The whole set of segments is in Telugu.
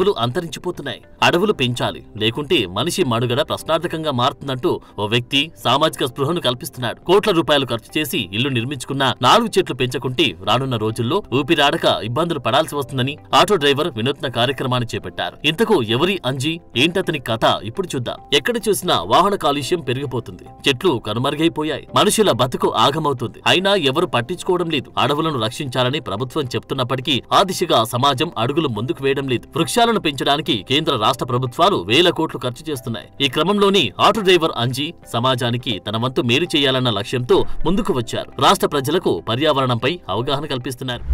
అడవులు అంతరించిపోతున్నాయి. అడవులు పెంచాలి, లేకుంటే మనిషి మనుగడ ప్రశ్నార్థకంగా మారుతుందంటూ ఓ వ్యక్తి సామాజిక స్పృహను కల్పిస్తున్నాడు. కోట్ల రూపాయలు ఖర్చు చేసి ఇల్లు నిర్మించుకున్న 4 చెట్లు పెంచకుంటే రానున్న రోజుల్లో ఊపిరాడక ఇబ్బందులు పడాల్సి వస్తుందని ఆటో డ్రైవర్ వినూత్న కార్యక్రమాన్ని చేపట్టారు. ఇంతకు ఎవరి అంజి, ఏంటతని కథ ఇప్పుడు చూద్దాం. ఎక్కడ చూసినా వాహన కాలుష్యం పెరిగిపోతుంది. చెట్లు కనుమరుగైపోయాయి. మనుషుల బతుకు ఆగమవుతుంది. అయినా ఎవరు పట్టించుకోవడం లేదు. అడవులను రక్షించాలని ప్రభుత్వం చెప్తున్నప్పటికీ ఆ దిశగా సమాజం అడుగులు ముందుకు వేయడం లేదు. వృక్షాలను పెంచడానికి కేంద్ర రాష్ట్ర ప్రభుత్వాలు వేల కోట్లు ఖర్చు చేస్తున్నాయి. ఈ క్రమంలోని ఆటో డ్రైవర్ అంజీ సమాజానికి తన వంతు మేలు చేయాలన్న లక్ష్యంతో ముందుకు వచ్చారు. రాష్ట్ర ప్రజలకు పర్యావరణంపై అవగాహన కల్పిస్తున్నారు.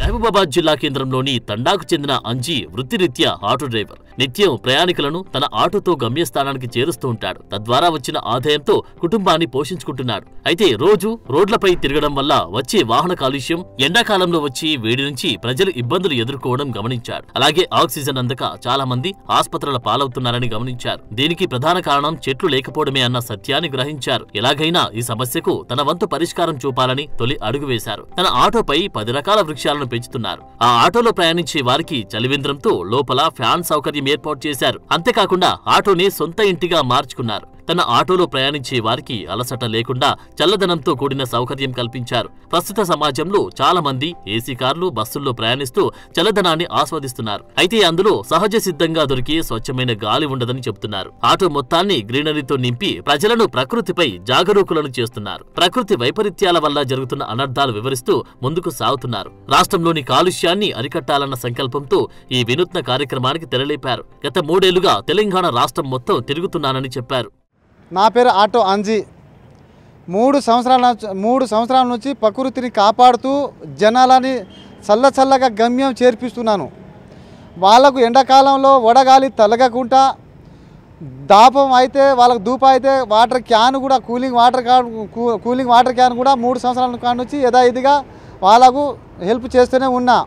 మహబూబాబాద్ జిల్లా కేంద్రంలోని తండాకు చెందిన అంజీ వృత్తిరీత్యా ఆటో డ్రైవర్. నిత్యం ప్రయాణికులను తన ఆటోతో గమ్యస్థానానికి చేరుస్తూ ఉంటాడు. తద్వారా వచ్చిన ఆదాయంతో కుటుంబాన్ని పోషించుకుంటున్నాడు. అయితే రోజు రోడ్లపై తిరగడం వల్ల వచ్చే వాహన కాలుష్యం, ఎండాకాలంలో వచ్చి వేడి నుంచి ప్రజలు ఇబ్బందులు ఎదుర్కోవడం గమనించాడు. అలాగే ఆక్సిజన్ అందక చాలా మంది ఆస్పత్రుల పాలవుతున్నారని గమనించారు. దీనికి ప్రధాన కారణం చెట్లు లేకపోవడమే అన్న సత్యాన్ని గ్రహించారు. ఎలాగైనా ఈ సమస్యకు తన వంతు పరిష్కారం చూపాలని తొలి అడుగు వేశారు. తన ఆటోపై 10 రకాల వృక్షాలను పెంచుతున్నారు. ఆ ఆటోలో ప్రయాణించే వారికి చలివేంద్రంతో లోపల ఫ్యాన్ సౌకర్యం ఏర్పాటు చేశారు. అంతేకాకుండా ఆటోని సొంత ఇంటిగా మార్చుకున్నారు. తన ఆటోలో ప్రయాణించే వారికి అలసట లేకుండా చల్లదనంతో కూడిన సౌకర్యం కల్పించారు. ప్రస్తుత సమాజంలో చాలా మంది ఏసీ కార్లు, బస్సుల్లో ప్రయాణిస్తూ చల్లదనాన్ని ఆస్వాదిస్తున్నారు. అయితే అందులో సహజ సిద్ధంగా దొరికే స్వచ్ఛమైన గాలి ఉండదని చెబుతున్నారు. ఆటో మొత్తాన్ని గ్రీనరీతో నింపి ప్రజలను ప్రకృతిపై జాగరూకులను చేస్తున్నారు. ప్రకృతి వైపరీత్యాల వల్ల జరుగుతున్న అనర్థాలు వివరిస్తూ ముందుకు సాగుతున్నారు. రాష్ట్రంలోని కాలుష్యాన్ని అరికట్టాలన్న సంకల్పంతో ఈ వినూత్న కార్యక్రమానికి తెరలేపారు. గత 3 ఏళ్లుగా తెలంగాణ రాష్ట్రం మొత్తం తిరుగుతున్నానని చెప్పారు. నా పేరు ఆటో అంజీ. 3 సంవత్సరాల నుంచి ప్రకృతిని కాపాడుతూ జనాలని చల్లగా గమ్యం చేర్పిస్తున్నాను. వాళ్ళకు ఎండాకాలంలో వడగాలి తలగకుండా దాపం అయితే వాళ్ళకు ధూప అయితే వాటర్ క్యాన్ కూడా కూలింగ్ వాటర్ క్యాన్ కూడా 3 సంవత్సరాల కాడ నుంచి యథావిధిగా వాళ్ళకు హెల్ప్ చేస్తూనే ఉన్నా.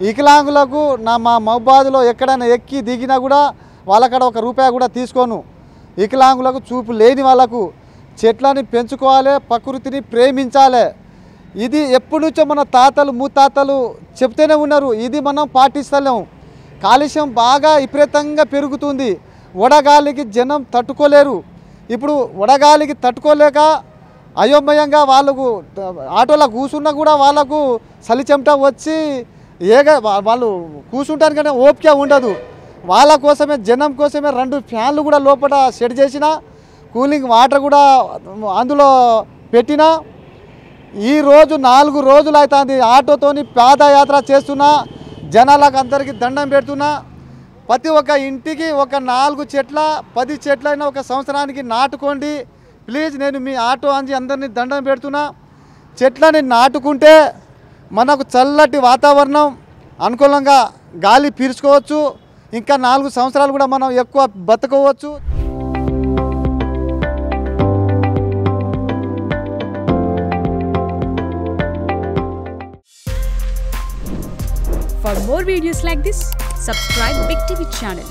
వికలాంగులకు మా మహబూబాద్లో ఎక్కడైనా ఎక్కి దిగినా కూడా వాళ్ళక్కడ 1 రూపాయి కూడా తీసుకోను. వికలాంగులకు, చూపు లేని వాళ్ళకు చెట్లని పెంచుకోవాలి, ప్రకృతిని ప్రేమించాలి. ఇది ఎప్పటి నుంచో మన తాతలు ముత్తాతలు చెప్తూనే ఉన్నారు. ఇది మనం పాటిస్తలేము. కాలుష్యం బాగా విపరీతంగా పెరుగుతుంది. వడగాలికి జనం తట్టుకోలేరు. ఇప్పుడు వడగాలికి తట్టుకోలేక అయోమయంగా వాళ్ళకు ఆటోలో కూర్చున్నా కూడా వాళ్ళకు చలి చెమట వచ్చి వాళ్ళు కూర్చుంటానికనే ఓపిక ఉండదు. వాళ్ళ కోసమే, జనం కోసమే 2 ఫ్యాన్లు కూడా లోపల సెట్ చేసిన, కూలింగ్ వాటర్ కూడా అందులో పెట్టిన. ఈరోజు 4 రోజులు అవుతుంది ఆటోతోని పాదయాత్ర చేస్తున్నా. జనాలకు అందరికీ దండం పెడుతున్నా. ప్రతి ఒక్క ఇంటికి 4 చెట్ల 10 చెట్లైనా 1 సంవత్సరానికి నాటుకోండి ప్లీజ్. నేను మీ ఆటో అంజీ అందరినీ దండం పెడుతున్నా. చెట్లని నాటుకుంటే మనకు చల్లటి వాతావరణం, అనుకూలంగా గాలి పీల్చుకోవచ్చు. ఇంకా 4 సంవత్సరాలు కూడా మనం ఎక్కువ బతకవచ్చు. For more videos like this, subscribe Big TV channel.